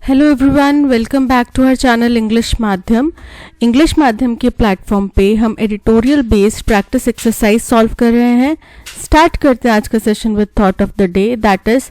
Hello everyone, welcome back to our channel English Madhyam. English Madhyam के platform पे हम editorial based practice exercise solve कर रहे हैं। स्टार्ट करते हैं आज का session with thought of the day, that is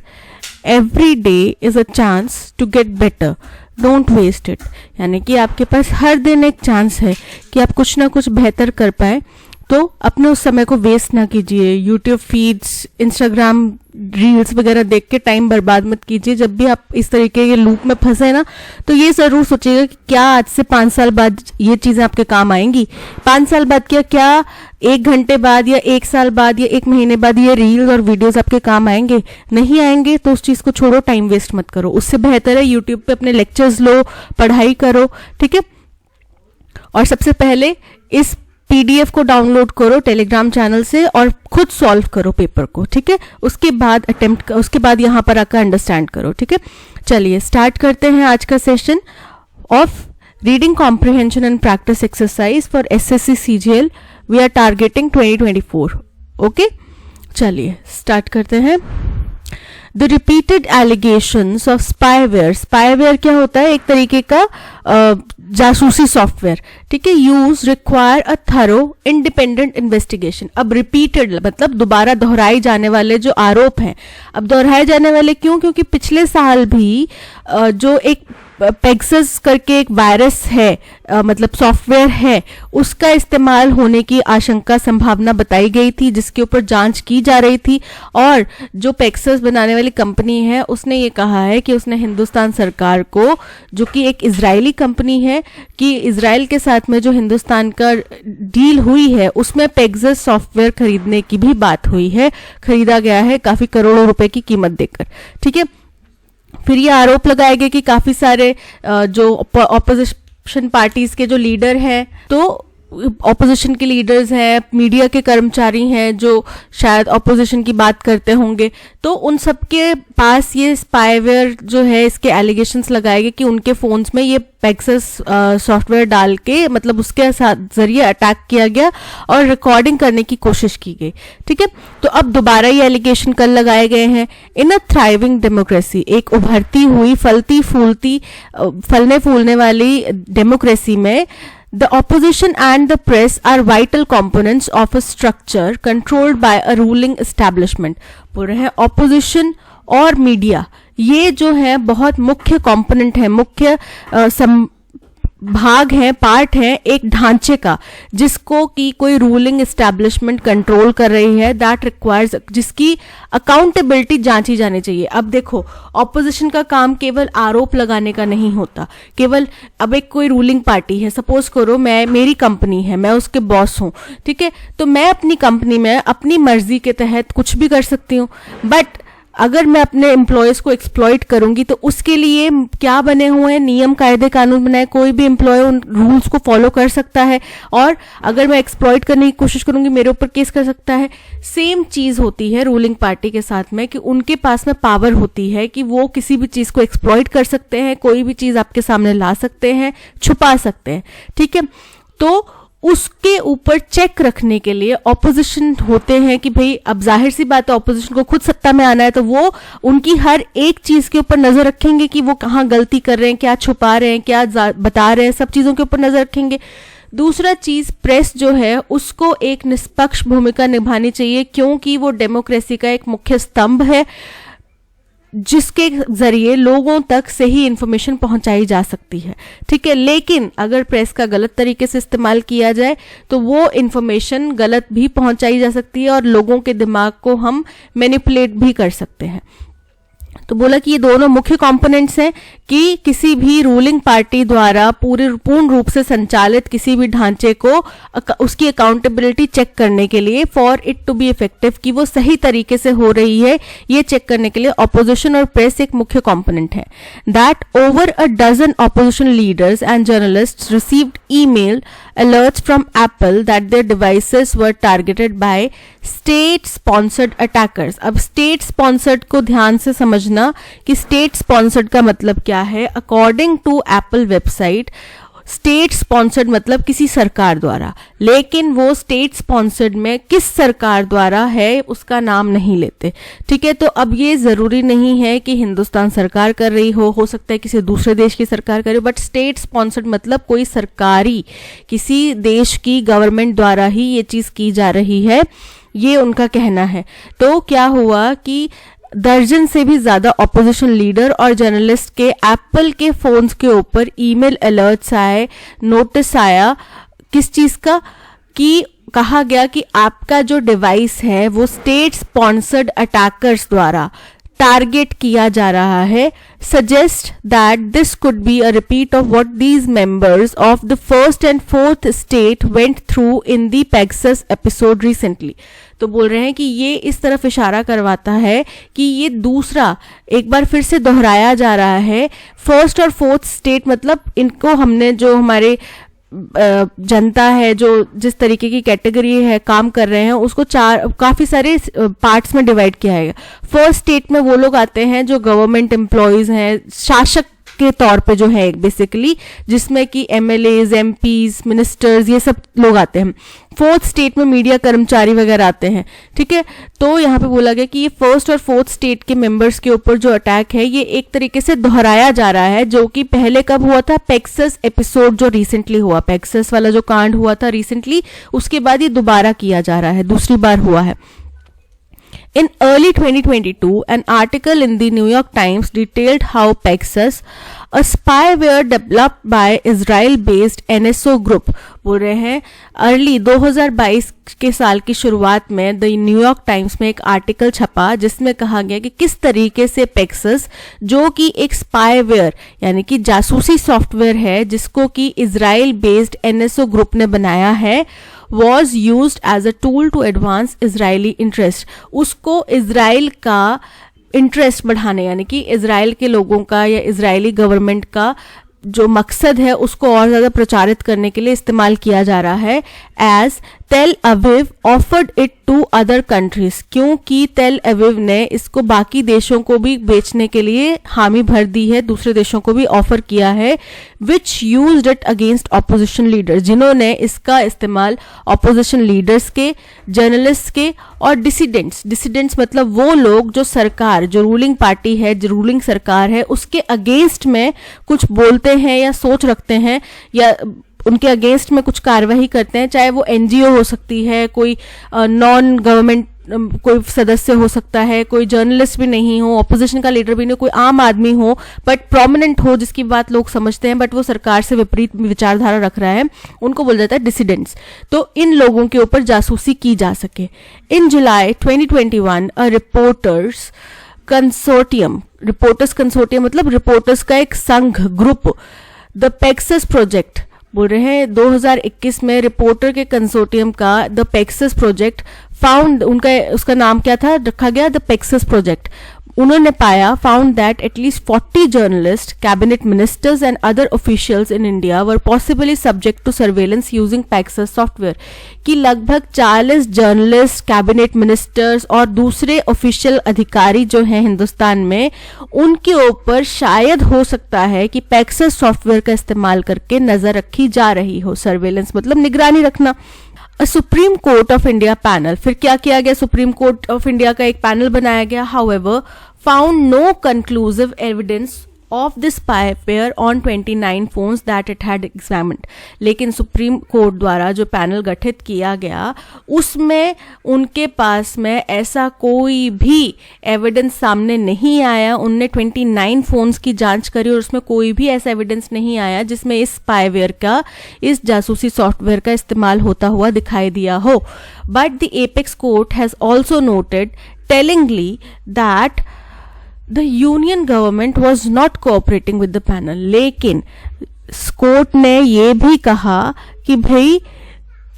every day is a chance to get better, don't waste it. यानी कि आपके पास हर दिन एक चांस है कि आप कुछ ना कुछ बेहतर कर पाए, तो अपने उस समय को वेस्ट ना कीजिए। यूट्यूब फीड्स, इंस्टाग्राम रील्स वगैरह देख के टाइम बर्बाद मत कीजिए। जब भी आप इस तरीके के लूप में फंसे ना, तो ये जरूर सोचिएगा कि क्या आज से 5 साल बाद ये चीजें आपके काम आएंगी। 5 साल बाद क्या 1 घंटे बाद या 1 साल बाद या 1 महीने बाद ये रील्स और वीडियोस आपके काम आएंगे? नहीं आएंगे, तो उस चीज को छोड़ो, टाइम वेस्ट मत करो। उससे बेहतर है यूट्यूब पे अपने लेक्चर्स लो, पढ़ाई करो, ठीक है। और सबसे पहले इस पीडीएफ को डाउनलोड करो टेलीग्राम चैनल से और खुद सॉल्व करो पेपर को, ठीक है। उसके बाद यहाँ पर आकर अंडरस्टैंड करो, ठीक है। चलिए स्टार्ट करते हैं आज का session of reading comprehension and practice exercise for SSC CGL. We are targeting 2024। Okay, चलिए स्टार्ट करते हैं। The repeated allegations of spyware, spyware क्या होता है? एक तरीके का जासूसी सॉफ्टवेयर, ठीक है। Use require a thorough independent investigation. अब रिपीटेड मतलब दोबारा दोहराए जाने वाले जो आरोप हैं। अब दोहराए जाने वाले क्यों? क्योंकि पिछले साल भी जो एक पेगासस करके एक वायरस है, मतलब सॉफ्टवेयर है, उसका इस्तेमाल होने की आशंका संभावना बताई गई थी, जिसके ऊपर जांच की जा रही थी। और जो पेगासस बनाने वाली कंपनी है, उसने ये कहा है कि उसने हिंदुस्तान सरकार को, जो कि एक इजरायली कंपनी है, कि इजराइल के साथ में जो हिंदुस्तान का डील हुई है उसमें पेगासस सॉफ्टवेयर खरीदने की भी बात हुई है। खरीदा गया है काफी करोड़ों रुपए की कीमत देकर, ठीक है। फिर ये आरोप लगाए गए कि काफी सारे जो ऑपोजिशन पार्टीज के जो लीडर हैं, तो ऑपोजिशन के लीडर्स हैं, मीडिया के कर्मचारी हैं जो शायद ऑपोजिशन की बात करते होंगे, तो उन सबके पास ये स्पाईवेयर जो है, इसके एलिगेशंस लगाए गए कि उनके फोन्स में ये पेगासस सॉफ्टवेयर डाल के, मतलब उसके जरिए अटैक किया गया और रिकॉर्डिंग करने की कोशिश की गई, ठीक है। तो अब दोबारा ये एलिगेशन कल लगाए गए हैं। इन अ थ्राइविंग डेमोक्रेसी, एक उभरती हुई फलती फूलती फलने फूलने वाली डेमोक्रेसी में, the opposition and the press are vital components of a structure controlled by a ruling establishment। बोल रहे हैं opposition और मीडिया, ये जो है बहुत मुख्य कंपोनेंट है, मुख्य भाग है, पार्ट है एक ढांचे का, जिसको कि कोई रूलिंग एस्टैब्लिशमेंट कंट्रोल कर रही है। दैट रिक्वायर्स, जिसकी अकाउंटेबिलिटी जांची जानी चाहिए। अब देखो, ऑपोजिशन का काम केवल आरोप लगाने का नहीं होता। केवल अब एक कोई रूलिंग पार्टी है, सपोज करो मेरी कंपनी है, मैं उसके बॉस हूं, ठीक है। तो मैं अपनी कंपनी में अपनी मर्जी के तहत कुछ भी कर सकती हूँ, बट अगर मैं अपने एम्प्लॉयज को एक्सप्लॉइट करूंगी तो उसके लिए क्या बने हुए हैं, नियम कायदे कानून बनाए। कोई भी एम्प्लॉय उन रूल्स को फॉलो कर सकता है, और अगर मैं एक्सप्लॉइट करने की कोशिश करूंगी, मेरे ऊपर केस कर सकता है। सेम चीज होती है रूलिंग पार्टी के साथ में, कि उनके पास में पावर होती है कि वो किसी भी चीज को एक्सप्लॉइट कर सकते हैं, कोई भी चीज आपके सामने ला सकते हैं, छुपा सकते हैं, ठीक है। तो उसके ऊपर चेक रखने के लिए ऑपोजिशन होते हैं कि भाई, अब जाहिर सी बात है ऑपोजिशन को खुद सत्ता में आना है, तो वो उनकी हर एक चीज के ऊपर नजर रखेंगे कि वो कहाँ गलती कर रहे हैं, क्या छुपा रहे हैं, क्या बता रहे हैं, सब चीजों के ऊपर नजर रखेंगे। दूसरा चीज, प्रेस जो है उसको एक निष्पक्ष भूमिका निभानी चाहिए, क्योंकि वो डेमोक्रेसी का एक मुख्य स्तंभ है, जिसके जरिए लोगों तक सही इंफॉर्मेशन पहुंचाई जा सकती है, ठीक है। लेकिन अगर प्रेस का गलत तरीके से इस्तेमाल किया जाए तो वो इंफॉर्मेशन गलत भी पहुंचाई जा सकती है और लोगों के दिमाग को हम मैनिपुलेट भी कर सकते हैं। तो बोला कि ये दोनों मुख्य कंपोनेंट्स हैं कि किसी भी रूलिंग पार्टी द्वारा पूर्ण रूप से संचालित किसी भी ढांचे को उसकी अकाउंटेबिलिटी चेक करने के लिए, for it to be effective, कि वो सही तरीके से हो रही है, ये चेक करने के लिए ऑपोजिशन और प्रेस एक मुख्य कंपोनेंट है। That over a dozen opposition leaders and journalists received email alerts from Apple that their devices were targeted by state sponsored attackers। अब state sponsored को ध्यान से समझना कि state sponsored का मतलब क्या है। According to Apple website, state sponsored मतलब किसी सरकार द्वारा, लेकिन वो स्टेट स्पॉन्सर्ड में किस सरकार द्वारा है उसका नाम नहीं लेते। ठीक है, तो अब ये जरूरी नहीं है कि हिंदुस्तान सरकार कर रही हो सकता है किसी दूसरे देश की सरकार करे, बट स्टेट स्पॉन्सर्ड मतलब कोई सरकारी किसी देश की गवर्नमेंट द्वारा ही ये चीज की जा रही है, ये उनका कहना है। तो क्या हुआ कि दर्जन से भी ज्यादा ऑपोजिशन लीडर और जर्नलिस्ट के एप्पल के फोन्स के ऊपर ईमेल अलर्ट्स आए, नोटिस आया किस चीज का, कि कहा गया कि आपका जो डिवाइस है वो स्टेट स्पॉन्सर्ड अटैकर्स द्वारा टारगेट किया जा रहा है। Suggest that this could be a repeat of what these members of the first and fourth state went through in the Pegasus episode recently. तो बोल रहे हैं कि ये इस तरफ इशारा करवाता है कि ये दूसरा एक बार फिर से दोहराया जा रहा है। फर्स्ट और फोर्थ स्टेट मतलब इनको हमने जो हमारे जनता है जो जिस तरीके की कैटेगरी है काम कर रहे हैं उसको काफी सारे पार्ट्स में डिवाइड किया है। फर्स्ट स्टेट में वो लोग आते हैं जो गवर्नमेंट एम्प्लॉयज हैं, शासक के तौर पे जो है बेसिकली, जिसमें कि एमएलएज, एमपीज, मिनिस्टर्स ये सब लोग आते हैं। फोर्थ स्टेट में मीडिया कर्मचारी वगैरह आते हैं। ठीक है, तो यहाँ पे बोला गया कि ये फर्स्ट और फोर्थ स्टेट के मेंबर्स के ऊपर जो अटैक है ये एक तरीके से दोहराया जा रहा है, जो कि पहले कब हुआ था, पेगासस एपिसोड जो रिसेंटली हुआ, पेगासस वाला जो कांड हुआ था रिसेंटली, उसके बाद ये दोबारा किया जा रहा है, दूसरी बार हुआ है। In early 2022, an article in the New York Times detailed how Pegasus, a spyware developed by Israel-based NSO group, बोल रहे हैं अर्ली 2022 के साल की शुरुआत में द न्यूयॉर्क टाइम्स में एक आर्टिकल छपा जिसमें कहा गया कि किस तरीके से पेगासस, जो कि एक स्पाईवेयर यानी कि जासूसी सॉफ्टवेयर है जिसको कि इजराइल बेस्ड एनएसओ ग्रुप ने बनाया है, was used as a tool to advance Israeli interest, उसको इजराइल का इंटरेस्ट बढ़ाने यानी कि इजराइल के लोगों का या इजरायली गवर्नमेंट का जो मकसद है उसको और ज्यादा प्रचारित करने के लिए इस्तेमाल किया जा रहा है। As Tel Aviv offered it to other countries, क्योंकि तेल अविव ने इसको बाकी देशों को भी बेचने के लिए हामी भर दी है, दूसरे देशों को भी ऑफर किया है, which used it against opposition leaders, जिन्होंने इसका इस्तेमाल ऑपोजिशन लीडर्स के, जर्नलिस्ट के और डिसिडेंट्स मतलब वो लोग जो सरकार, जो रूलिंग पार्टी है, जो रूलिंग सरकार है उसके अगेंस्ट में कुछ बोलते हैं या सोच रखते हैं या उनके अगेंस्ट में कुछ कार्रवाई करते हैं, चाहे वो एनजीओ हो सकती है, कोई नॉन गवर्नमेंट कोई सदस्य हो सकता है, कोई जर्नलिस्ट भी नहीं हो, ऑपोजिशन का लीडर भी नहीं, कोई आम आदमी हो बट प्रोमिनेंट हो, जिसकी बात लोग समझते हैं बट वो सरकार से विपरीत विचारधारा रख रहा है, उनको बोला जाता है डिसिडेंट्स। तो इन लोगों के ऊपर जासूसी की जा सके। इन जुलाई 2021 अ रिपोर्टर्स कंसोर्टियम मतलब रिपोर्टर्स का एक संघ, ग्रुप, द पेगासस प्रोजेक्ट, बोल रहे हैं 2021 में रिपोर्टर के कंसोर्टियम का द पेगासस प्रोजेक्ट फाउंड, उसका नाम क्या था, रखा गया द पेगासस प्रोजेक्ट। उन्होंने पाया found that at least 40 journalist, cabinet ministers and other officials in India were possibly subject to surveillance using Pegasus software, कि लगभग 40 जर्नलिस्ट, कैबिनेट मिनिस्टर्स और दूसरे ऑफिशियल अधिकारी जो हैं हिंदुस्तान में, उनके ऊपर शायद हो सकता है कि पेगासस सॉफ्टवेयर का इस्तेमाल करके नजर रखी जा रही हो। सर्वेलेंस मतलब निगरानी रखना। Supreme court of India panel, फिर क्या किया गया, सुप्रीम कोर्ट ऑफ इंडिया का एक पैनल बनाया गया, however found no conclusive evidence of this spyware on 29 phones that it had examined. लेकिन सुप्रीम कोर्ट द्वारा जो पैनल गठित किया गया उसमें उनके पास में ऐसा कोई भी एविडेंस सामने नहीं आया। उनने 29 फोन्स की जांच करी और उसमें कोई भी ऐसा एविडेंस नहीं आया जिसमें इस स्पाईवेयर का, इस जासूसी सॉफ्टवेयर का इस्तेमाल होता हुआ दिखाई दिया हो। But the apex court has also noted tellingly that The union government was not cooperating with the panel, लेकिन कोर्ट ने ये भी कहा कि भाई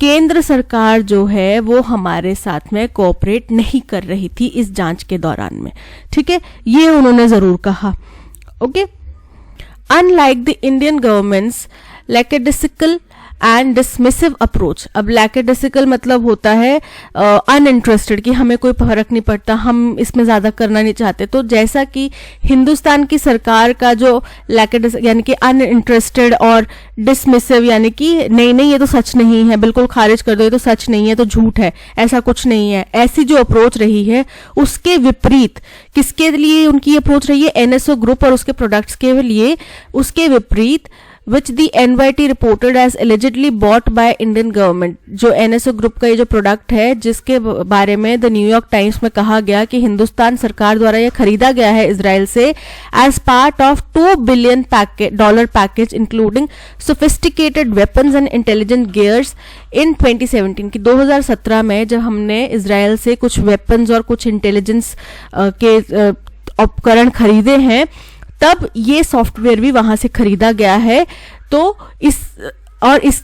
केंद्र सरकार जो है वो हमारे साथ में कोऑपरेट नहीं कर रही थी इस जांच के दौरान में। ठीक है, ये उन्होंने जरूर कहा। Okay, unlike the Indian governments lackadaisical and dismissive approach. अब लैकेडेसिकल मतलब होता है अनइंटरेस्टेड, कि हमें कोई फर्क नहीं पड़ता, हम इसमें ज्यादा करना नहीं चाहते। तो जैसा कि हिंदुस्तान की सरकार का जो लैकेडेसिकल यानी कि अनइंटरेस्टेड और डिसमिसिव यानी कि नहीं नहीं ये तो सच नहीं है, बिल्कुल खारिज कर दो, ये तो सच नहीं है, तो झूठ है, ऐसा कुछ नहीं है, ऐसी जो अप्रोच रही है उसके विपरीत किसके लिए उनकी अप्रोच रही है, एनएसओ ग्रुप और उसके प्रोडक्ट्स के लिए, उसके विपरीत which the NYT reported as allegedly bought by Indian government। जो NSO ग्रुप का ये जो प्रोडक्ट है जिसके बारे में द न्यूयॉर्क टाइम्स में कहा गया कि हिंदुस्तान सरकार द्वारा ये खरीदा गया है इजराइल से as part of $2 billion package including sophisticated weapons and intelligent gears in 2017। कि 2017 में जब हमने इजराइल से कुछ वेपन्स और कुछ इंटेलिजेंस के उपकरण खरीदे हैं तब ये सॉफ्टवेयर भी वहां से खरीदा गया है। तो इस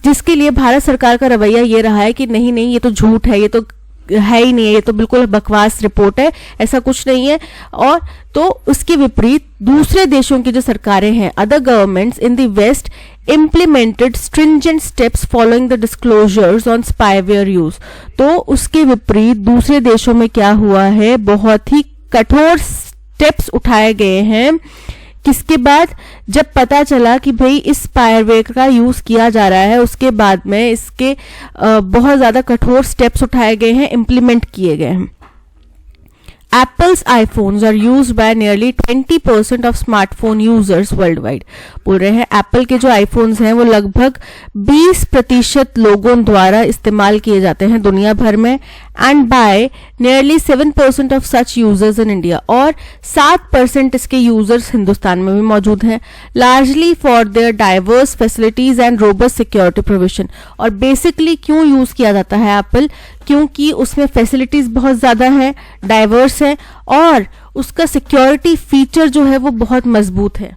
जिसके लिए भारत सरकार का रवैया ये रहा है कि नहीं नहीं ये तो झूठ है, ये तो है ही नहीं है, ये तो बिल्कुल बकवास रिपोर्ट है, ऐसा कुछ नहीं है। और तो उसके विपरीत दूसरे देशों की जो सरकारें हैं, other governments in the west implemented stringent steps following the disclosures on spyware use। तो उसके विपरीत दूसरे देशों में क्या हुआ है, बहुत ही कठोर स्टेप्स उठाए गए हैं। किसके बाद, जब पता चला कि भाई इस स्पाईवेयर का यूज किया जा रहा है, उसके बाद में इसके बहुत ज्यादा कठोर स्टेप्स उठाए गए हैं, इंप्लीमेंट किए गए हैं। Apple's iPhones are used by nearly 20% of smartphone users worldwide। बोल रहे हैं एप्पल के जो आईफोन्स हैं वो लगभग 20% लोगों द्वारा इस्तेमाल किए जाते हैं दुनिया भर में, and bye nearly 7% of such users in India, और 7% इसके यूजर्स हिंदुस्तान में भी मौजूद हैं, largely for their diverse facilities and robust security provision. और बेसिकली क्यों यूज किया जाता है एप्पल, क्योंकि उसमें फैसिलिटीज बहुत ज्यादा है, डाइवर्स है, और उसका सिक्योरिटी फीचर जो है वो बहुत मजबूत है।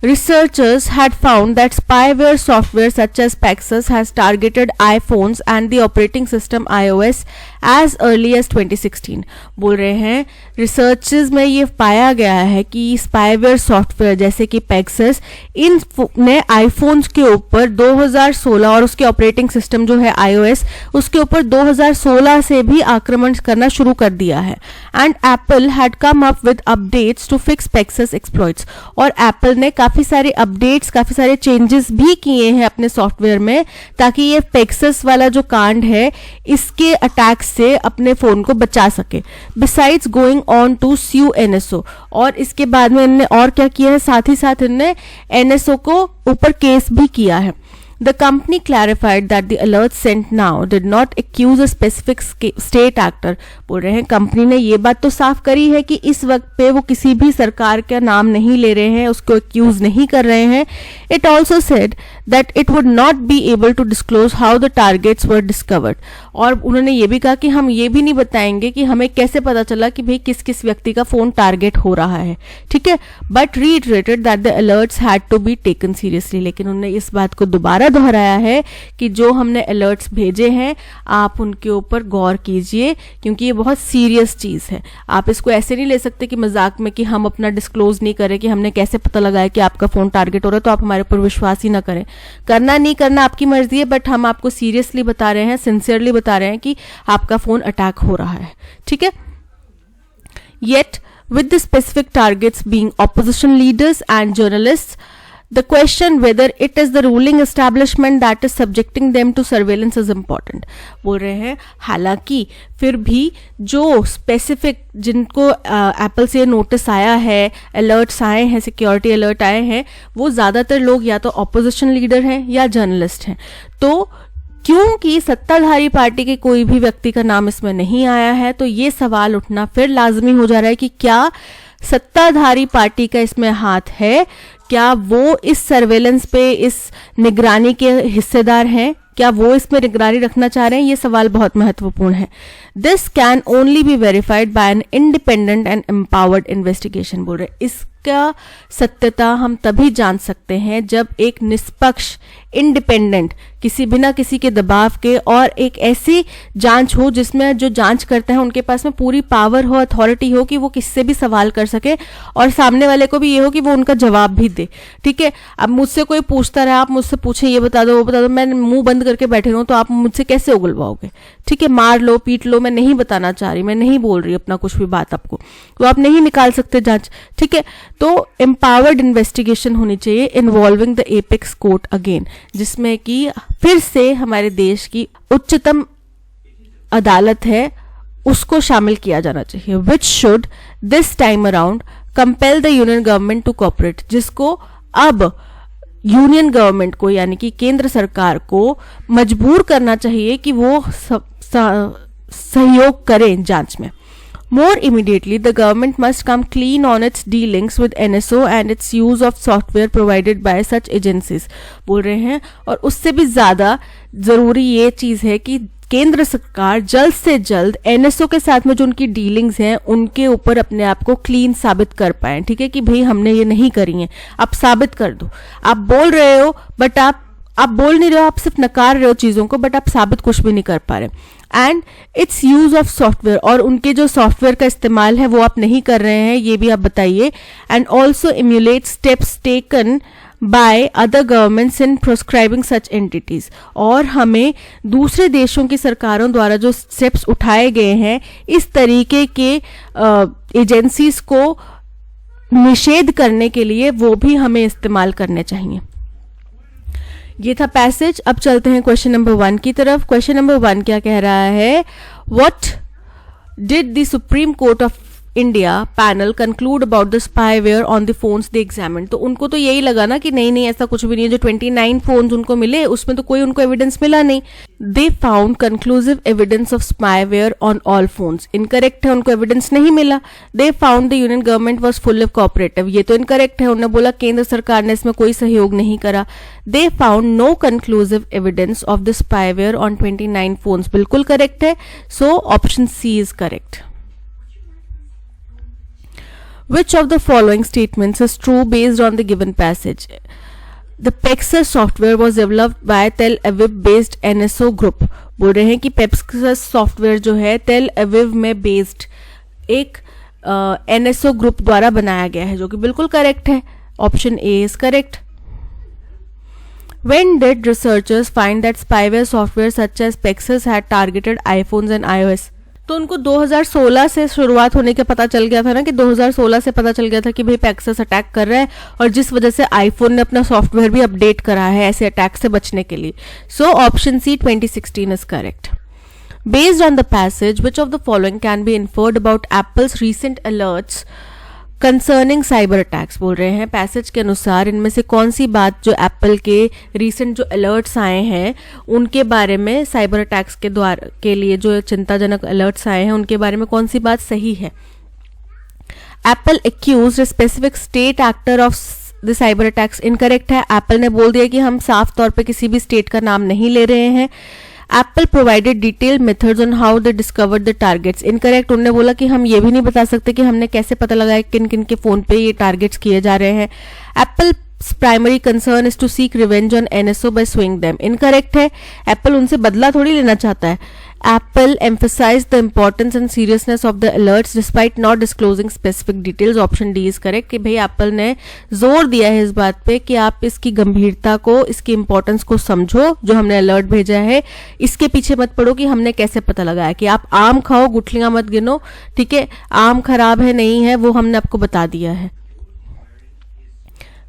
Researchers had found that spyware software such as Pegasus has targeted iPhones and the operating system iOS as early as 2016। बोल रहे हैं रिसर्चेस में ये पाया गया है कि स्पाईवेयर सॉफ्टवेयर जैसे कि Pegasus इन ने आईफोन्स के ऊपर 2016 और उसके ऑपरेटिंग सिस्टम जो है iOS उसके ऊपर 2016 से भी आक्रमण करना शुरू कर दिया है। And Apple had come up with updates to fix Pegasus exploits. और एप्पल ने काफी सारे अपडेट्स, काफी सारे चेंजेस भी किए हैं अपने सॉफ्टवेयर में ताकि ये Pegasus वाला जो कांड है इसके अटैक से अपने फोन को बचा सके। Besides going on to sue NSO, और इसके बाद में इन्होंने और क्या किया है, साथ ही साथ इन्होंने एनएसओ को ऊपर केस भी किया है। The company clarified that the alert sent now did not accuse a specific state actor। बोल रहे हैं कंपनी ने ये बात तो साफ करी है कि इस वक्त पे वो किसी भी सरकार का नाम नहीं ले रहे हैं, उसको एक्यूज नहीं कर रहे हैं। It also said that it would not be able to disclose how the targets were discovered। और उन्होंने ये भी कहा कि हम ये भी नहीं बताएंगे कि हमें कैसे पता चला कि भाई किस किस व्यक्ति का फोन टारगेट हो रहा है, ठीक है। But reiterated that the alerts had to be taken seriously। लेकिन उन्होंने इस बात को दोबारा दोहराया है कि जो हमने अलर्ट्स भेजे हैं आप उनके ऊपर गौर कीजिए, क्योंकि ये बहुत सीरियस चीज है। आप इसको ऐसे नहीं ले सकते कि मजाक में कि हम अपना डिस्क्लोज नहीं करें कि हमने कैसे पता लगाया कि आपका फोन टारगेट हो रहा है तो आप हमारे ऊपर विश्वास ही ना करें। करना नहीं करना आपकी मर्जी है, बट हम आपको सीरियसली बता रहे हैं, सिंसियरली बता रहे हैं कि आपका फोन अटैक हो रहा है, ठीक है। Yet with the specific targets being opposition leaders and journalists, the question whether it is the ruling establishment that is subjecting them to surveillance is important। बोल रहे हैं हालांकि फिर भी जो स्पेसिफिक जिनको एप्पल से नोटिस आया है, अलर्ट्स आए हैं, सिक्योरिटी अलर्ट आए हैं, वो ज्यादातर लोग या तो ऑपोजिशन लीडर हैं या जर्नलिस्ट हैं। तो क्योंकि सत्ताधारी पार्टी के कोई भी व्यक्ति का नाम इसमें नहीं आया है तो ये सवाल उठना फिर लाजमी हो जा रहा है कि क्या सत्ताधारी पार्टी का इसमें हाथ है, क्या वो इस सर्वेलेंस पे, इस निगरानी के हिस्सेदार हैं, क्या वो इसमें निगरानी रखना चाह रहे हैं, ये सवाल बहुत महत्वपूर्ण है। This can only be verified bye an independent and empowered investigation. बोल रहे इस इसका सत्यता हम तभी जान सकते हैं जब एक निष्पक्ष, इंडिपेंडेंट, बिना किसी के दबाव के और एक ऐसी जांच हो जिसमें जो जांच करते हैं उनके पास में पूरी पावर हो, अथॉरिटी हो कि वो किससे भी सवाल कर सके और सामने वाले को भी ये हो कि वो उनका जवाब भी दे। ठीक है, अब मुझसे कोई पूछता रहे, आप मुझसे पूछें ये बता दो वो बता दो, मैं मुंह बंद करके बैठे रहूं तो आप मुझसे कैसे उगलवाओगे? ठीक है, मार लो, पीट लो, मैं नहीं बताना चाह रही, मैं नहीं बोल रही अपना कुछ भी बात आपको, तो आप नहीं निकाल सकते जांच। ठीक है, तो एम्पावर्ड इन्वेस्टिगेशन होनी चाहिए involving the apex court again, जिसमें कि फिर से हमारे देश की उच्चतम अदालत है उसको शामिल किया जाना चाहिए। Which should this time around compel the union government to cooperate, जिसको अब यूनियन गवर्नमेंट को यानी कि केंद्र सरकार को मजबूर करना चाहिए कि वो सहयोग करें जांच में। More immediately, the government must come clean on its dealings with NSO and its use of software provided by such agencies, बोल रहे हैं। और उससे भी ज़्यादा ज़रूरी ये चीज़ है कि केंद्र सरकार जल्द से जल्द NSO के साथ में जो उनकी डीलिंग्स हैं उनके ऊपर अपने आप को क्लीन साबित कर पाएं। ठीक है, कि भाई हमने ये नहीं करी है, आप साबित कर दो। आप बोल रहे हो बट आप बोल नहीं रहे हो, आप सिर्फ नकार रहे हो चीज़ों को, बट आप साबित कुछ भी नहीं कर पा रहे। And its use of software, और उनके जो सॉफ्टवेयर का इस्तेमाल है वो आप नहीं कर रहे हैं, ये भी आप बताइए। And also emulate steps taken by other governments in proscribing such entities, और हमें दूसरे देशों की सरकारों द्वारा जो स्टेप्स उठाए गए हैं इस तरीके के एजेंसीज को निषेध करने के लिए वो भी हमें इस्तेमाल करने चाहिए। ये था पैसेज। अब चलते हैं क्वेश्चन नंबर 1 की तरफ। क्वेश्चन नंबर 1 क्या कह रहा है? What did the supreme court of India panel conclude about the spyware on the phones they examine. तो उनको तो यही लगा ना कि नहीं ऐसा कुछ भी नहीं है, जो 29 फोन्स उनको मिले उसमें तो कोई उनको एविडेंस मिला नहीं। They found conclusive evidence of spyware on all phones, incorrect है, उनको एविडेंस नहीं मिला। They found the union government was fully cooperative, ये तो इनकरेक्ट है, उन्होंने बोला केंद्र सरकार ने इसमें कोई सहयोग नहीं करा। They found no conclusive evidence of the spyware on 29 phones, बिल्कुल करेक्ट है। So option C is correct. Which of the following statements is true based on the given passage? The Pegasus software was developed by Tel Aviv based NSO group। बोल रहे हैं कि Pegasus software जो है tell Aviv में based एक NSO group द्वारा बनाया गया है, जो कि बिल्कुल करेक्ट है। Option A is correct. When did researchers find that spyware software such as Pegasus had targeted iPhones and iOS? तो उनको 2016 से शुरुआत होने का पता चल गया था ना, कि 2016 से पता चल गया था कि भाई पेगासस अटैक कर रहा है, और जिस वजह से आईफोन ने अपना सॉफ्टवेयर भी अपडेट करा है ऐसे अटैक से बचने के लिए। So option C 2016 is correct. Based on the passage which of the following can be inferred about Apple's recent alerts concerning cyber attacks. बोल रहे हैं पैसेज के अनुसार इनमें से कौन सी बात जो एप्पल के रीसेंट जो अलर्ट्स आए हैं उनके बारे में, साइबर अटैक्स के द्वारा के लिए जो चिंताजनक अलर्ट्स आए हैं उनके बारे में कौन सी बात सही है? Apple accused specific state actor of the cyber attacks, incorrect है। एप्पल ने बोल दिया कि हम साफ तौर पे किसी भी स्टेट का नाम नहीं ले रहे हैं। Apple provided detail methods on how they discovered the targets, incorrect. उन्होंने बोला कि हम ये भी नहीं बता सकते कि हमने कैसे पता लगाया किन किन के फोन पे ये टारगेट्स किए जा रहे हैं। Apple primary concern is to seek revenge on NSO by suing them, incorrect है। एप्पल उनसे बदला थोड़ी लेना चाहता है। Apple emphasized the importance and seriousness of the alerts despite not disclosing specific details, option D is correct. कि भाई Apple ने जोर दिया है इस बात पे कि आप इसकी गंभीरता को, इसकी इंपॉर्टेंस को समझो, जो हमने अलर्ट भेजा है इसके पीछे मत पड़ो कि हमने कैसे पता लगाया। कि आप आम खाओ, गुठलियां मत गिनो, ठीक है, आम खराब है नहीं है वो हमने आपको बता दिया है।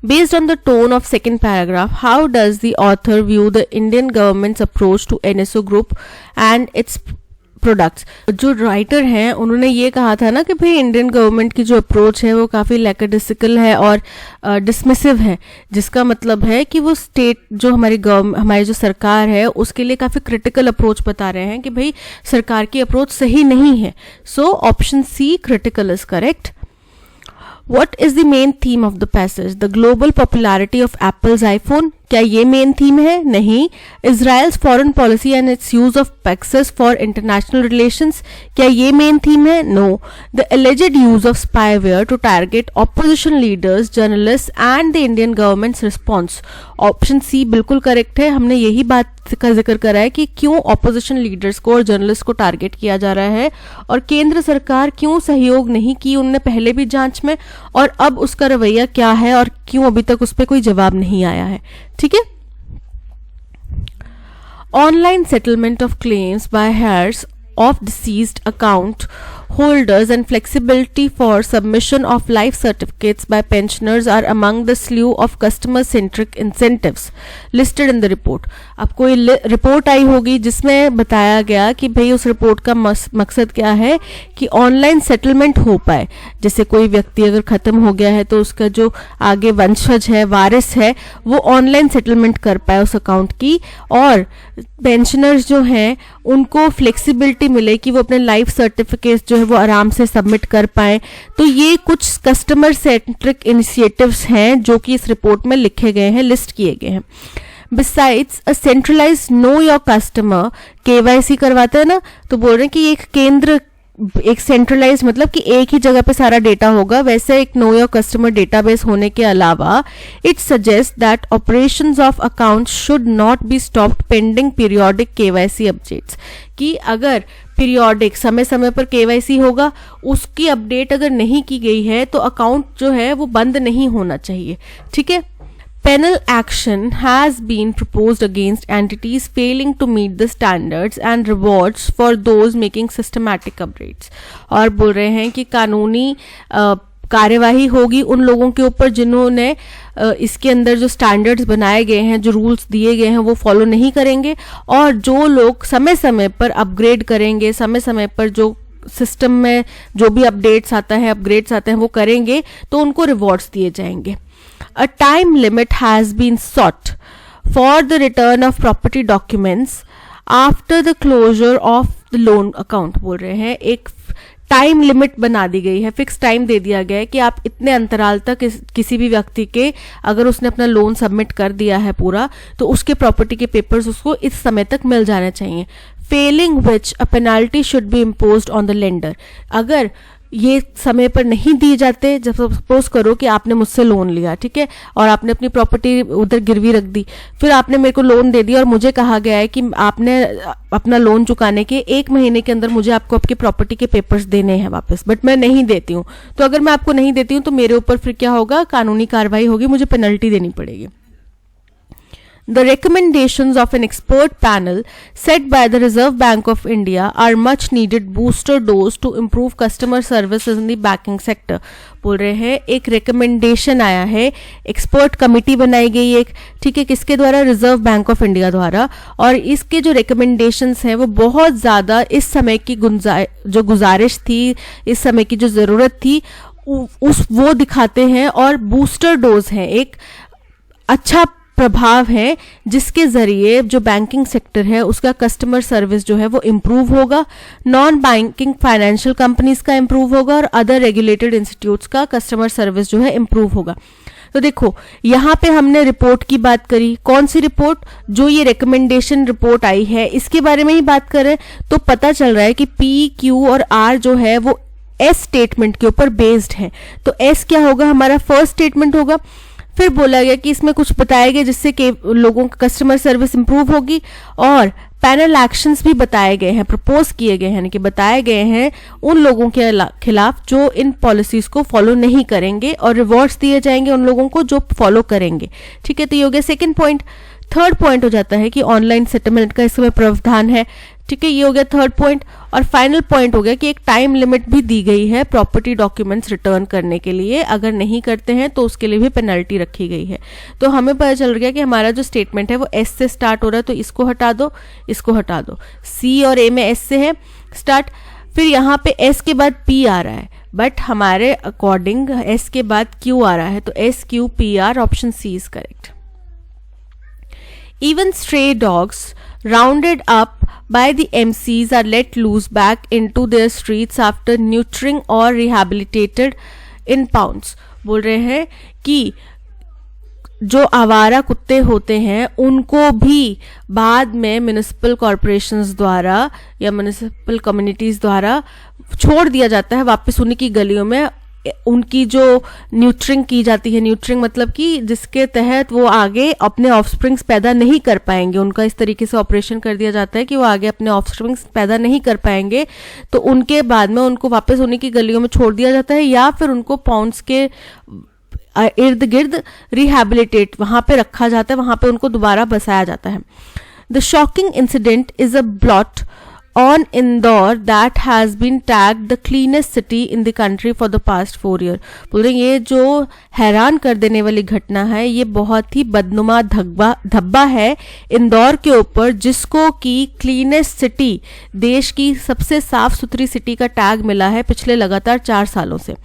Based on the tone of second paragraph, how does the author view the Indian government's approach to NSO group and its products? जो राइटर हैं उन्होंने ये कहा था ना कि भाई इंडियन गवर्नमेंट की जो अप्रोच है वो काफ़ी लैकेडिसिकल है और डिसमिसिव है, जिसका मतलब है कि वो स्टेट जो हमारी जो सरकार है उसके लिए काफ़ी क्रिटिकल अप्रोच बता रहे हैं कि भाई सरकार की अप्रोच सही नहीं है। So option C critical is correct. What is the main theme of the passage? The global popularity of Apple's iPhone, क्या ये मेन थीम है? नहीं. Israel's foreign policy and its use of pacts for international relations, क्या ये main theme है? No. The alleged use of spyware to target opposition leaders, journalist and the Indian government's response. Option C बिल्कुल correct है. हमने यही बात का जिक्र करा है कि क्यों ऑपोजिशन लीडर्स को और जर्नलिस्ट को टारगेट किया जा रहा है और केंद्र सरकार क्यों सहयोग नहीं की उनने पहले भी जांच में, और अब उसका रवैया क्या है और क्यों अभी तक उस पर कोई जवाब नहीं आया है. ठीक है. Online settlement of claims by heirs of deceased account holders and flexibility for submission of life certificates by pensioners are among the slew of customer centric incentives listed in the report. अब कोई report आई होगी जिसमें बताया गया कि भाई उस report का मकसद क्या है कि ऑनलाइन सेटलमेंट हो पाए. जैसे कोई व्यक्ति अगर खत्म हो गया है तो उसका जो आगे वंशज है, वारिस है, वो ऑनलाइन सेटलमेंट कर पाए उस अकाउंट की, और पेंशनर्स जो हैं उनको फ्लेक्सिबिलिटी मिले कि वो अपने लाइफ सर्टिफिकेट जो है वो आराम से सबमिट कर पाए. तो ये कुछ कस्टमर सेंट्रिक इनिशिएटिव्स हैं जो कि इस रिपोर्ट में लिखे गए हैं, लिस्ट किए गए हैं. Besides a centralised know your customer, KYC करवाते हैं ना, तो बोल रहे हैं कि एक केंद्र, एक सेंट्रलाइज मतलब कि एक ही जगह पे सारा डेटा होगा, वैसे एक नो योर कस्टमर डेटाबेस होने के अलावा it suggest that operations of account should not be stopped pending periodic KYC updates. कि अगर पीरियोडिक समय समय पर KYC होगा, उसकी अपडेट अगर नहीं की गई है तो अकाउंट जो है वो बंद नहीं होना चाहिए. ठीक है. Penal action has been proposed against entities failing to meet the standards and rewards for those making systematic updates. और बोल रहे हैं कि कानूनी कार्यवाही होगी उन लोगों के ऊपर जिन्होंने इसके अंदर जो स्टैंडर्ड्स बनाए गए हैं, जो रूल्स दिए गए हैं वो फॉलो नहीं करेंगे, और जो लोग समय समय पर अपग्रेड करेंगे, समय समय पर जो सिस्टम में जो भी अपडेट्स आता है, अपग्रेड्स आते हैं वो करेंगे, तो उनको रिवॉर्ड्स दिए जाएंगे. A time limit has been sought for the return of property documents after the closure of the loan account. बोल रहे हैं एक टाइम लिमिट बना दी गई है, फिक्स टाइम दे दिया गया है कि आप इतने अंतराल तक किसी भी व्यक्ति के, अगर उसने अपना लोन सबमिट कर दिया है पूरा, तो उसके प्रॉपर्टी के पेपर्स उसको इस समय तक मिल जाने चाहिए. Fehling which a penalty should be imposed on the lender. अगर ये समय पर नहीं दिए जाते, जब सपोज करो कि आपने मुझसे लोन लिया, ठीक है, और आपने अपनी प्रॉपर्टी उधर गिरवी रख दी, फिर आपने मेरे को लोन दे दिया और मुझे कहा गया है कि आपने अपना लोन चुकाने के 1 महीने के अंदर मुझे आपको आपकी प्रॉपर्टी के पेपर्स देने हैं वापस, बट मैं नहीं देती हूँ. तो अगर मैं आपको नहीं देती हूँ तो मेरे ऊपर फिर क्या होगा, कानूनी कार्रवाई होगी, मुझे पेनल्टी देनी पड़ेगी. The recommendations of an expert panel set by the Reserve Bank of India are much needed booster dose to improve customer services in the banking sector. बोल रहे हैं एक रिकमेंडेशन आया है, एक्सपर्ट कमिटी बनाई गई एक, ठीक है, किसके द्वारा? रिजर्व बैंक ऑफ इंडिया द्वारा, और इसके जो रिकमेंडेशंस हैं वो बहुत ज़्यादा इस समय की जो गुजारिश थी, इस समय की जो ज़रूरत थी वो दिखाते हैं, और बूस्टर डोज है, एक अच्छा प्रभाव है जिसके जरिए जो बैंकिंग सेक्टर है उसका कस्टमर सर्विस जो है वो इम्प्रूव होगा, नॉन बैंकिंग फाइनेंशियल कंपनीज का इम्प्रूव होगा, और अदर रेगुलेटेड इंस्टीट्यूट्स का कस्टमर सर्विस जो है इम्प्रूव होगा. तो देखो यहाँ पे हमने रिपोर्ट की बात करी, कौन सी रिपोर्ट? जो ये रिकमेंडेशन रिपोर्ट आई है इसके बारे में ही बात करें तो पता चल रहा है कि P, Q और R जो है वो S स्टेटमेंट के ऊपर बेस्ड है. तो S क्या होगा? हमारा फर्स्ट स्टेटमेंट होगा. फिर बोला गया कि इसमें कुछ बताया गया जिससे कि लोगों का कस्टमर सर्विस इंप्रूव होगी, और पैनल एक्शंस भी बताए गए हैं, प्रपोज किए गए हैं, यानी कि बताए गए हैं उन लोगों के खिलाफ जो इन पॉलिसीज को फॉलो नहीं करेंगे, और रिवॉर्ड्स दिए जाएंगे उन लोगों को जो फॉलो करेंगे. ठीक है, तो ये हो गया सेकेंड पॉइंट. थर्ड पॉइंट हो जाता है कि ऑनलाइन सेटलमेंट का इसमें प्रावधान है. ठीक है, ये हो गया थर्ड पॉइंट. और फाइनल पॉइंट हो गया कि एक टाइम लिमिट भी दी गई है प्रॉपर्टी डॉक्यूमेंट्स रिटर्न करने के लिए, अगर नहीं करते हैं तो उसके लिए भी पेनल्टी रखी गई है. तो हमें पता चल गया कि हमारा जो स्टेटमेंट है वो S से स्टार्ट हो रहा है, तो इसको हटा दो, इसको हटा दो. C और A में S से है स्टार्ट, फिर यहाँ पे S के बाद P आ रहा है, बट हमारे अकॉर्डिंग S के बाद Q आ रहा है, तो SQPR option C is correct. Even stray dogs rounded up by the MCs are let loose back into their streets after neutering or rehabilitated in pounds. बोल रहे हैं कि जो आवारा कुत्ते होते हैं उनको भी बाद में म्युनिसिपल कॉरपोरेशंस द्वारा या म्युनिसिपल कम्युनिटीज द्वारा छोड़ दिया जाता है वापस उन्हीं की गलियों में। उनकी जो न्यूट्रिंग की जाती है, न्यूट्रिंग मतलब कि जिसके तहत वो आगे अपने ऑफस्प्रिंग्स पैदा नहीं कर पाएंगे, उनका इस तरीके से ऑपरेशन कर दिया जाता है कि वो आगे अपने ऑफस्प्रिंग्स पैदा नहीं कर पाएंगे, तो उनके बाद में उनको वापस उन्हीं की गलियों में छोड़ दिया जाता है या फिर उनको पाउंड्स के इर्द गिर्द रिहैबिलिटेट वहां पे रखा जाता है, वहां पे उनको दोबारा बसाया जाता है। The shocking incident is a blot on Indore that has been tagged the cleanest city in the country for the past 4 years। बोल रहे ये जो हैरान कर देने वाली घटना है, ये बहुत ही बदनुमा धब्बा है इंदौर के ऊपर, जिसको कि क्लीनेस्ट सिटी, देश की सबसे साफ सुथरी सिटी का टैग मिला है पिछले लगातार 4 सालों से।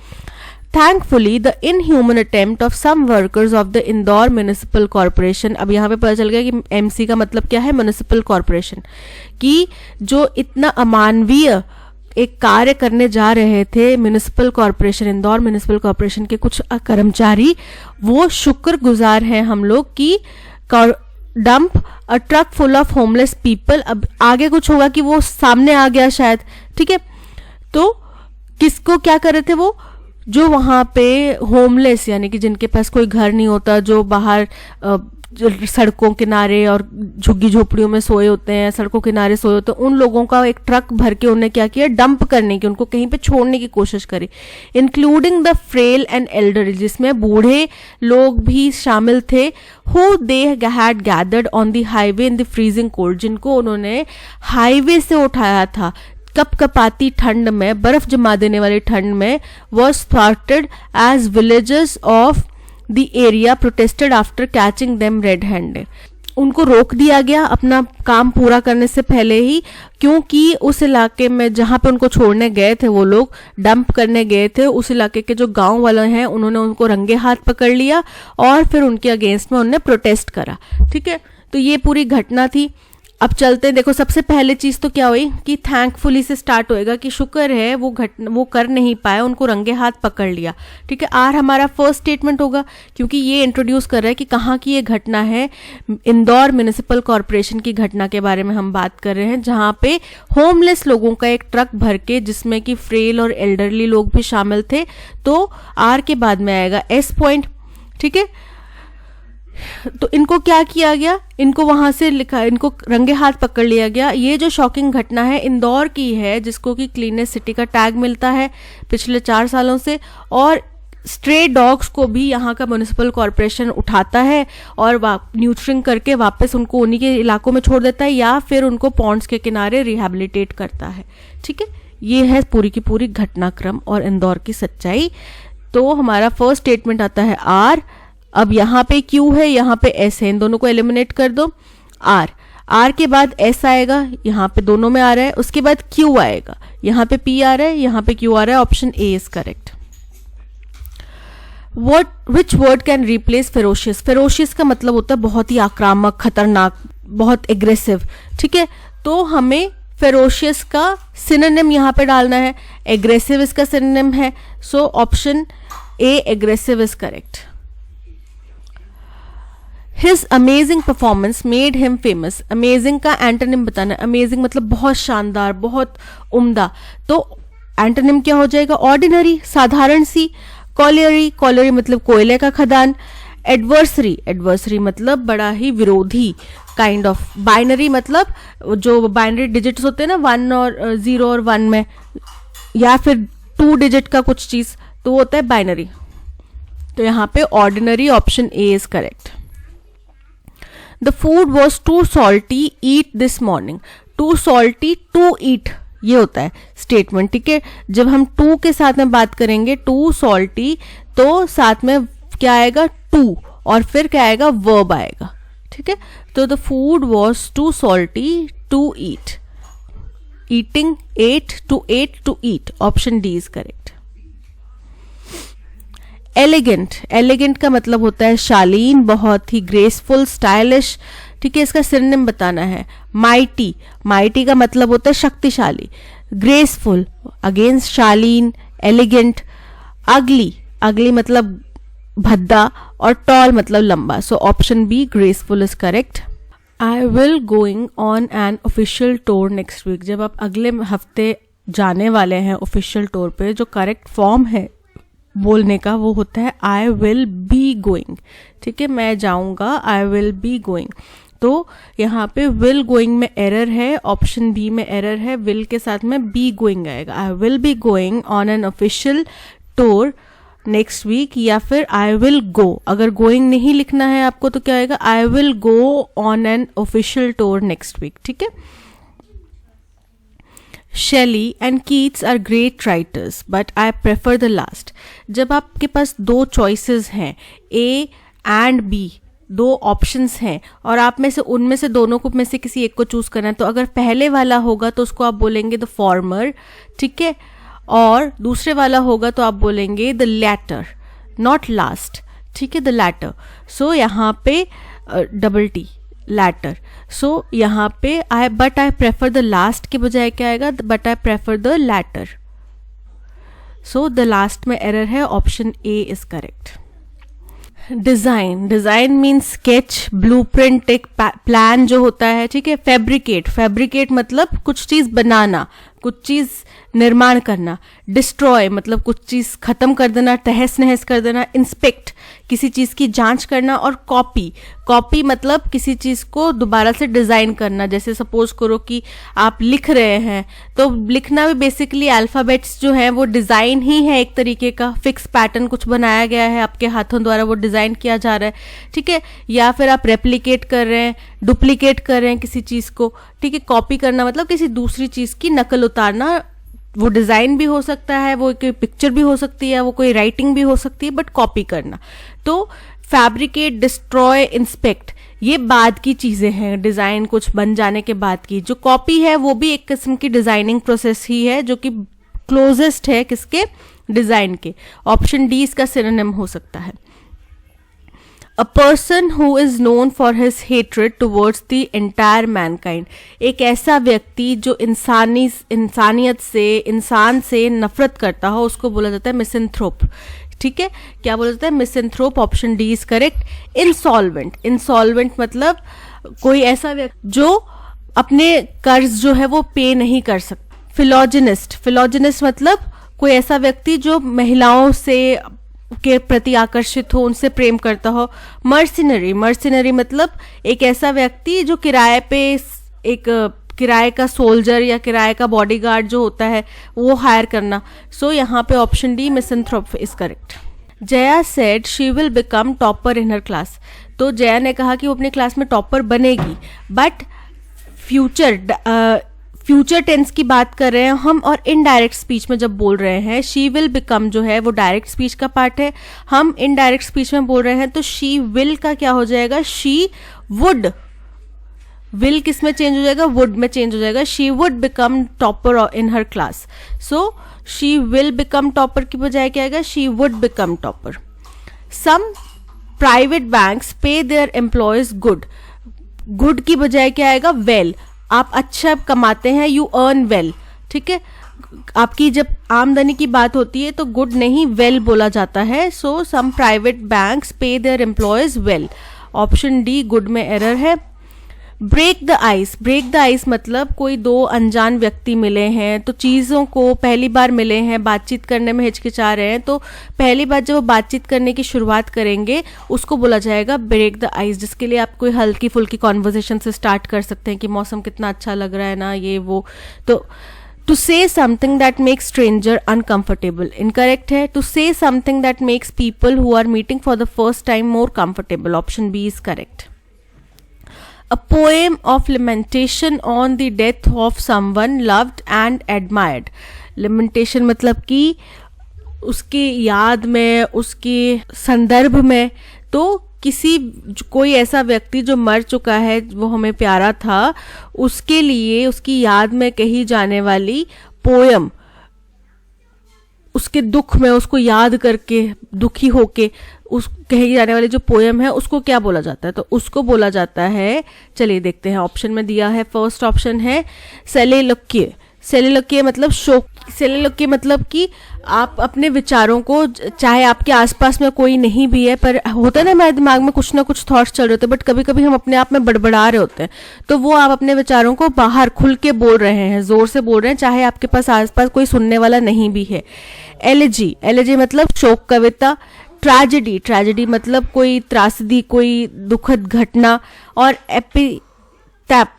Thankfully, the inhuman attempt of some workers of the Indore Municipal Corporation, अब यहाँ पे पता चल गया कि MC का मतलब क्या है, म्युनिसिपल कॉरपोरेशन, कि जो इतना अमानवीय एक कार्य करने जा रहे थे municipal corporation, Indore municipal corporation के कुछ कर्मचारी, वो शुक्रगुजार हैं हम लोग कि dump a truck full of homeless people. अब आगे कुछ होगा कि वो सामने आ गया शायद, ठीक है। तो किसको क्या कर रहे थे वो, जो वहां पे होमलेस यानी कि जिनके पास कोई घर नहीं होता, जो बाहर सड़कों किनारे और झुग्गी झोपड़ियों में सोए होते हैं, सड़कों किनारे सोए होते हैं, उन लोगों का एक ट्रक भर के उन्हें क्या किया, डंप करने की, उनको कहीं पे छोड़ने की कोशिश करी, including the frail and elder, जिसमें बूढ़े लोग भी शामिल थे, who they had gathered on the highway in the freezing cold, जिनको उन्होंने हाईवे से उठाया था कपकपाती ठंड में, बर्फ जमा देने वाली ठंड में, was thwarted as villagers of the area protested after catching them red handed। उनको रोक दिया गया अपना काम पूरा करने से पहले ही, क्योंकि उस इलाके में जहां पे उनको छोड़ने गए थे, वो लोग डंप करने गए थे, उस इलाके के जो गांव वाले हैं उन्होंने उनको रंगे हाथ पकड़ लिया और फिर उनके अगेंस्ट में उन्होंने प्रोटेस्ट करा, ठीक है। तो ये पूरी घटना थी। अब चलते हैं, देखो सबसे पहले चीज तो क्या हुई कि थैंकफुली से स्टार्ट होएगा कि शुक्र है वो कर नहीं पाए, उनको रंगे हाथ पकड़ लिया, ठीक है। आर हमारा फर्स्ट स्टेटमेंट होगा, क्योंकि ये इंट्रोड्यूस कर रहा है कि कहाँ की ये घटना है, इंदौर म्युनिसिपल कॉरपोरेशन की घटना के बारे में हम बात कर रहे हैं, जहाँ पे होमलेस लोगों का एक ट्रक भर के, जिसमें कि फ्रेल और एल्डरली लोग भी शामिल थे। तो आर के बाद में आएगा एस पॉइंट, ठीक है। तो इनको क्या किया गया, इनको वहां से लिखा, इनको रंगे हाथ पकड़ लिया गया। ये जो शॉकिंग घटना है इंदौर की है, जिसको कि क्लीनेस्ट सिटी का टैग मिलता है पिछले 4 सालों से, और स्ट्रे डॉग्स को भी यहाँ का म्युनिसिपल कॉरपोरेशन उठाता है और न्यूट्रिंग करके वापस उनको उन्हीं के इलाकों में छोड़ देता है या फिर उनको पॉन्ड्स के किनारे रिहैबिलिटेट करता है, ठीक है। ये है पूरी की पूरी घटनाक्रम और इंदौर की सच्चाई। तो हमारा फर्स्ट स्टेटमेंट आता है आर। अब यहाँ पे क्यू है, यहाँ पे एस है, इन दोनों को एलिमिनेट कर दो। आर के बाद एस आएगा, यहाँ पे दोनों में आ रहा है, उसके बाद क्यू आएगा, यहाँ पे पी आ रहा है, यहाँ पे क्यू आ रहा है, option A is correct. Which word can replace ferocious. Ferocious का मतलब होता है बहुत ही आक्रामक, खतरनाक, बहुत एग्रेसिव, ठीक है। तो हमें फेरोशियस का सिनोनिम यहाँ पे डालना है, एग्रेसिव इसका सिनोनिम है, so option A aggressive is correct. His amazing performance made him famous। Amazing का एंटोनिम बताना है, अमेजिंग मतलब बहुत शानदार, बहुत उम्दा, तो एंटोनिम क्या हो जाएगा, ऑर्डिनरी, साधारण सी। कॉलियरी मतलब कोयले का खदान। एडवर्सरी मतलब बड़ा ही विरोधी, काइंड ऑफ। बाइनरी मतलब जो बाइनरी डिजिट्स होते हैं ना, 1 और 0 और 1 में, या फिर 2 डिजिट का कुछ चीज, तो वो होता है बाइनरी। तो यहाँ पे ordinary, option A is correct. The food was too salty, eat this morning। too salty, to eat, ये होता है स्टेटमेंट, ठीक है। जब हम टू के साथ में बात करेंगे, too salty, तो साथ में क्या आएगा, टू, और फिर क्या आएगा, वर्ब आएगा, ठीक है। तो the food was too salty to eat। eating, ate, to eat, option D is correct. Elegant का मतलब होता है शालीन, बहुत ही ग्रेसफुल, स्टाइलिश, ठीक है। इसका सिनोनिम बताना है। माइटी का मतलब होता है शक्तिशाली। ग्रेसफुल अगेंस्ट शालीन, एलिगेंट। अगली मतलब भद्दा और टॉल मतलब लंबा. So option B graceful is correct. I will going on an official tour next week. जब आप अगले हफ्ते जाने वाले हैं ऑफिशियल टूर पे, जो करेक्ट फॉर्म है बोलने का वो होता है आई विल बी गोइंग. ठीक है, मैं जाऊंगा, आई विल बी गोइंग. तो यहाँ पे विल गोइंग में एरर है, ऑप्शन बी में एरर है, विल के साथ में बी गोइंग आएगा. I will be going on an official tour next week, या फिर आई विल गो. अगर गोइंग नहीं लिखना है आपको तो क्या आएगा, I will go on an official tour next week. ठीक है. Shelley and Keats are great writers, but I prefer the last. जब आपके पास दो choices हैं, A and B, दो ऑप्शंस हैं और आप में से उनमें से दोनों को में से किसी एक को चूज करना है, तो अगर पहले वाला होगा तो उसको आप बोलेंगे द फॉर्मर. ठीक है. और दूसरे वाला होगा तो आप बोलेंगे द लैटर, नॉट लास्ट. ठीक है, द लैटर. सो यहाँ पे डबल टी, लैटर. सो यहाँ पे but I prefer the last के बजाय क्या आएगा, but I prefer the latter. So the last में एरर है, option A is correct. Design, design means sketch, blueprint, एक प्लान जो होता है. ठीक है. फैब्रिकेट, फैब्रिकेट मतलब कुछ चीज बनाना, कुछ चीज निर्माण करना. डिस्ट्रॉय मतलब कुछ चीज खत्म कर देना, तहस नहस कर देना. इंस्पेक्ट किसी चीज की जांच करना. और कॉपी, कॉपी मतलब किसी चीज को दोबारा से डिजाइन करना. जैसे सपोज करो कि आप लिख रहे हैं तो लिखना भी बेसिकली अल्फाबेट्स जो है वो डिजाइन ही है, एक तरीके का फिक्स पैटर्न कुछ बनाया गया है आपके हाथों द्वारा, वो डिजाइन किया जा रहा है. ठीक है. या फिर आप रेप्लिकेट कर रहे हैं, डुप्लीकेट कर रहे हैं किसी चीज को. ठीक है. कॉपी करना मतलब किसी दूसरी चीज की नकल उतारना. वो डिजाइन भी हो सकता है, वो कोई पिक्चर भी हो सकती है, वो कोई राइटिंग भी हो सकती है, बट कॉपी करना. तो फैब्रिकेट, डिस्ट्रॉय, इंस्पेक्ट ये बाद की चीजें हैं, डिजाइन कुछ बन जाने के बाद की. जो कॉपी है वो भी एक किस्म की डिजाइनिंग प्रोसेस ही है, जो कि क्लोजेस्ट है किसके, डिजाइन के. ऑप्शन डी इसका सिनोनिम हो सकता है. A person who is known for his hatred towards the entire mankind. एक ऐसा व्यक्ति जो इंसानियत से, इंसान से नफरत करता हो, उसको बोला जाता है मिसेंथ्रोप. ठीक है. क्या बोला जाता है, misanthrope. Option D is correct. Insolvent, insolvent मतलब कोई ऐसा व्यक्ति जो अपने कर्ज जो है वो पे नहीं कर सकता. फिलोजिनिस्ट, फिलोजिनिस्ट मतलब कोई ऐसा व्यक्ति जो महिलाओं से के प्रति आकर्षित हो, उनसे प्रेम करता हो. मर्सिनरी, मर्सिनरी मतलब एक ऐसा व्यक्ति जो किराए पे, एक किराए का सोल्जर या किराए का बॉडीगार्ड जो होता है वो हायर करना. सो यहाँ पे option D misanthrope is correct. Jaya said she will become topper in her class. तो जया ने कहा कि वो अपने क्लास में टॉपर बनेगी, बट फ्यूचर टेंस की बात कर रहे हैं हम. और इनडायरेक्ट स्पीच में जब बोल रहे हैं, शी विल बिकम जो है वो डायरेक्ट स्पीच का पार्ट है. हम इनडायरेक्ट स्पीच में बोल रहे हैं तो शी विल का क्या हो जाएगा, शी वुड. विल किस में चेंज हो जाएगा, वुड में चेंज हो जाएगा. She would become topper in her class. So she will become topper की बजाय क्या आएगा, she would become topper. Some private banks pay their employees good. Good की बजाय क्या आएगा, वेल. आप अच्छा कमाते हैं, यू अर्न वेल. ठीक है. आपकी जब आमदनी की बात होती है तो गुड नहीं वेल बोला जाता है. So some private banks pay their employees well. Option D good में एरर है. Break the ice, break the ice मतलब कोई दो अनजान व्यक्ति मिले हैं, तो चीज़ों को पहली बार मिले हैं, बातचीत करने में हिचकिचा रहे हैं, तो पहली बार जब वो बातचीत करने की शुरुआत करेंगे उसको बोला जाएगा ब्रेक द आइस. जिसके लिए आप कोई हल्की फुल्की कॉन्वर्जेशन से स्टार्ट कर सकते हैं कि मौसम कितना अच्छा लग रहा है ना, ये वो. तो to say something that makes stranger uncomfortable, incorrect है. To say something that makes people who are meeting for the first time more comfortable. Option B is correct. A poem of lamentation on the death of someone loved and admired. Lamentation मतलब कि उसकी याद में, उसके संदर्भ में. तो कोई ऐसा व्यक्ति जो मर चुका है, वो हमें प्यारा था, उसके लिए उसकी याद में कही जाने वाली पोयम, उसके दुख में उसको याद करके, दुखी होके उस कही जाने वाली जो पोयम है उसको क्या बोला जाता है, तो उसको बोला जाता है. चलिए देखते हैं. ऑप्शन में दिया है, फर्स्ट ऑप्शन है सेलिलोक्य. सेलिलोक्य मतलब शोक. सेलिलोक्य मतलब कि आप अपने विचारों को, चाहे आपके आसपास में कोई नहीं भी है, पर होता है ना हमारे दिमाग में कुछ ना कुछ थॉट्स चल रहे होते हैं, बट कभी कभी हम अपने आप में बड़बड़ा रहे होते हैं, तो वो आप अपने विचारों को बाहर खुल के बोल रहे हैं, जोर से बोल रहे हैं, चाहे आपके पास आसपास कोई सुनने वाला नहीं भी है। एलिजी, एलिजी मतलब शोक कविता। ट्रेजेडी, ट्रेजेडी मतलब कोई त्रासदी, कोई दुखद घटना। और एपिटैप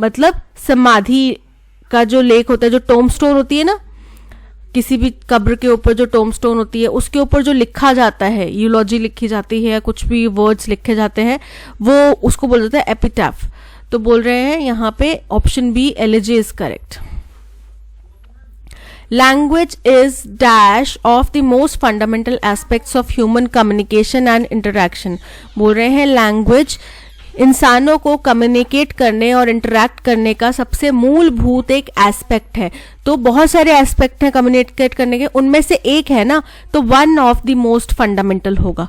मतलब समाधि का जो लेख होता है, जो टोम्बस्टोन होती है ना, किसी भी कब्र के ऊपर जो टोम्बस्टोन होती है उसके ऊपर जो लिखा जाता है, यूलॉजी लिखी जाती है, कुछ भी वर्ड्स लिखे जाते हैं, वो उसको बोल देते हैं एपिटैफ। तो बोल रहे हैं यहाँ पे option B elegy is correct. Language is dash of the most fundamental aspects of human communication and interaction। बोल रहे हैं लैंग्वेज इंसानों को कम्युनिकेट करने और इंटरैक्ट करने का सबसे मूलभूत एक एस्पेक्ट है। तो बहुत सारे एस्पेक्ट हैं कम्युनिकेट करने के, उनमें से एक है ना, तो one of the most fundamental होगा।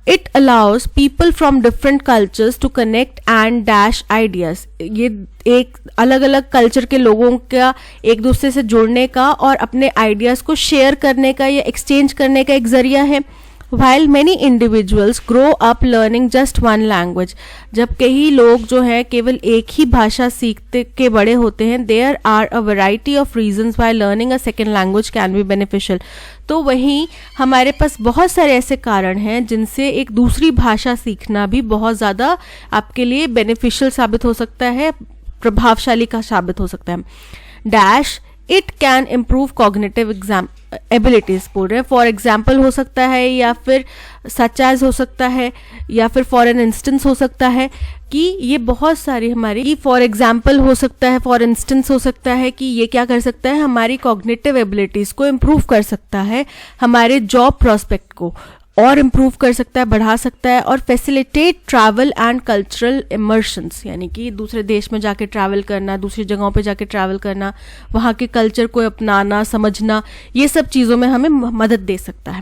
It allows people from different cultures to connect and dash ideas. ये एक अलग अलग कल्चर के लोगों का एक दूसरे से जुड़ने का और अपने आइडियाज को शेयर करने का या एक्सचेंज करने का एक जरिया है। While many individuals grow up learning just one language, जब कई लोग जो है केवल एक ही भाषा सीखते के बड़े होते हैं, there are a variety of reasons why learning a second language can be beneficial। तो वहीं हमारे पास बहुत सारे ऐसे कारण हैं जिनसे एक दूसरी भाषा सीखना भी बहुत ज़्यादा आपके लिए बेनिफिशियल साबित हो सकता है, प्रभावशाली का साबित हो सकता है। Dash it can improve cognitive abilities बोल रहे हैं। फॉर एग्जाम्पल हो सकता है, या फिर सच एज हो सकता है, या फिर फॉर एन इंस्टेंस हो सकता है कि ये बहुत सारी हमारी, फॉर एग्जाम्पल हो सकता है, फॉर इंस्टेंस हो सकता है कि ये क्या कर सकता है, हमारी कॉग्निटिव एबिलिटीज को इम्प्रूव कर सकता है, हमारे जॉब प्रोस्पेक्ट को और इम्प्रूव कर सकता है, बढ़ा सकता है, और फैसिलिटेट ट्रैवल एंड कल्चरल इमर्शंस, यानी कि दूसरे देश में जाके ट्रैवल करना, दूसरी जगहों पे जाके ट्रैवल करना, वहाँ के कल्चर को अपनाना, समझना, ये सब चीज़ों में हमें मदद दे सकता है।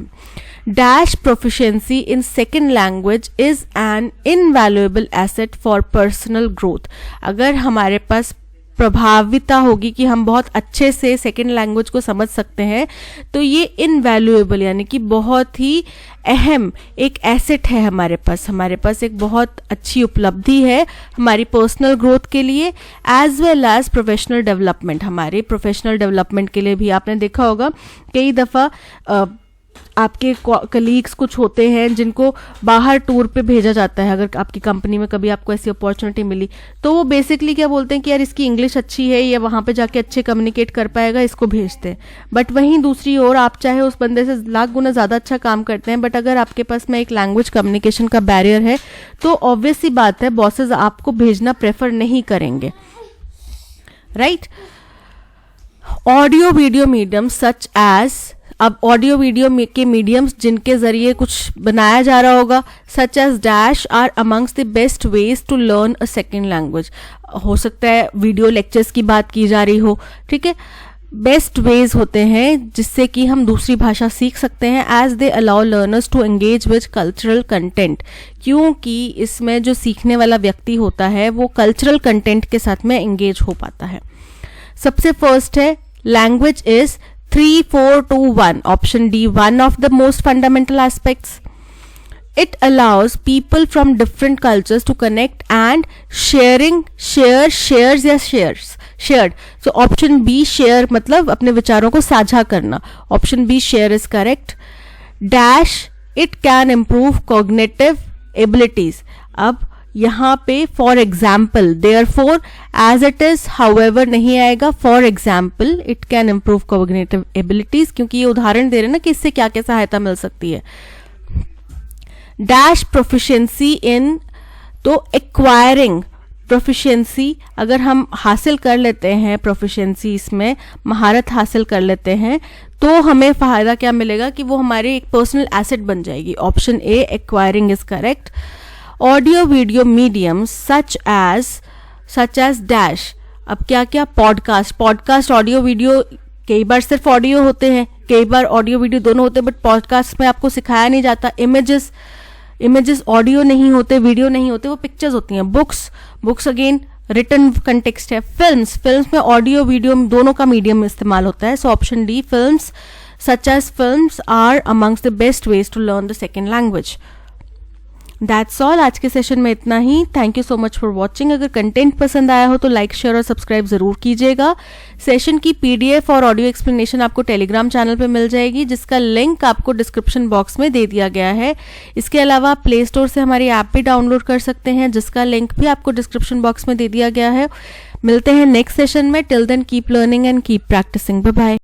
Dash proficiency in second language is an invaluable asset for personal growth. अगर हमारे पास प्रभाविता होगी कि हम बहुत अच्छे से सेकेंड लैंग्वेज को समझ सकते हैं, तो ये इनवैल्यूएबल यानी कि बहुत ही अहम एक एसेट है हमारे पास एक बहुत अच्छी उपलब्धि है हमारी पर्सनल ग्रोथ के लिए, as well as professional development. हमारे प्रोफेशनल डेवलपमेंट के लिए भी आपने देखा होगा कई दफ़ा आपके कलीग्स कुछ होते हैं जिनको बाहर टूर पे भेजा जाता है। अगर आपकी कंपनी में कभी आपको ऐसी अपॉर्चुनिटी मिली, तो वो बेसिकली क्या बोलते हैं कि यार इसकी इंग्लिश अच्छी है, या वहाँ पे जाके अच्छे कम्युनिकेट कर पाएगा, इसको भेजते हैं। बट वहीं दूसरी ओर आप चाहे उस बंदे से लाख गुना ज़्यादा अच्छा काम करते हैं, बट अगर आपके पास में एक लैंग्वेज कम्युनिकेशन का बैरियर है, तो ऑब्वियस सी बात है बॉसेज आपको भेजना प्रेफर नहीं करेंगे, right. Audio video medium such as, अब ऑडियो वीडियो के मीडियम्स जिनके जरिए कुछ बनाया जा रहा होगा, such as dash are amongst the best ways to learn a second language. हो सकता है वीडियो लेक्चर्स की बात की जा रही हो, ठीक है। बेस्ट वेज होते हैं जिससे कि हम दूसरी भाषा सीख सकते हैं, as they allow learners to engage with cultural content, क्योंकि इसमें जो सीखने वाला व्यक्ति होता है वो कल्चरल कंटेंट के साथ में एंगेज हो पाता है। सबसे फर्स्ट है language is 3, 4, 2, 1, option D, one of the most fundamental aspects. It allows people from different cultures to connect and shared. So option B, share मतलब अपने विचारों को साझा करना, option B, share is correct. Dash, it can improve cognitive abilities. अब यहाँ पे for example, therefore, as it is, however नहीं आएगा, for example it can improve cognitive abilities, क्योंकि ये उदाहरण दे रहे हैं ना कि इससे क्या क्या सहायता मिल सकती है। डैश प्रोफिशिएंसी इन, तो एक्वायरिंग प्रोफिशिएंसी, अगर हम हासिल कर लेते हैं प्रोफिशिएंसी, इसमें महारत हासिल कर लेते हैं, तो हमें फायदा क्या मिलेगा कि वो हमारी एक पर्सनल एसेट बन जाएगी। Option A, acquiring is correct. Audio video medium such as dash, अब क्या क्या, पॉडकास्ट ऑडियो वीडियो, कई बार सिर्फ ऑडियो होते हैं, कई बार ऑडियो वीडियो दोनों होते हैं, बट पॉडकास्ट में आपको सिखाया नहीं जाता। इमेजेस ऑडियो नहीं होते, वीडियो नहीं होते, वो पिक्चर्स होती हैं। बुक्स अगेन रिटन कंटेक्स्ट है। फिल्म्स में ऑडियो वीडियो दोनों का मीडियम इस्तेमाल होता है, so option D, films such as films are amongst the best ways to learn the second language. That's all. आज के सेशन में इतना ही. Thank you so much for watching. अगर कंटेंट पसंद आया हो तो लाइक, शेयर और सब्सक्राइब ज़रूर कीजिएगा. सेशन की PDF और ऑडियो एक्सप्लेनेशन आपको टेलीग्राम चैनल पे मिल जाएगी, जिसका लिंक आपको डिस्क्रिप्शन बॉक्स में दे दिया गया है. इसके अलावा आप प्ले स्टोर से हमारी ऐप भी डाउनलोड कर सकते हैं, जिसका लिंक भी आपको डिस्क्रिप्शन बॉक्स में दे दिया गया है. मिलते हैं नेक्स्ट सेशन में. Till then keep learning and keep practicing. Bye bye.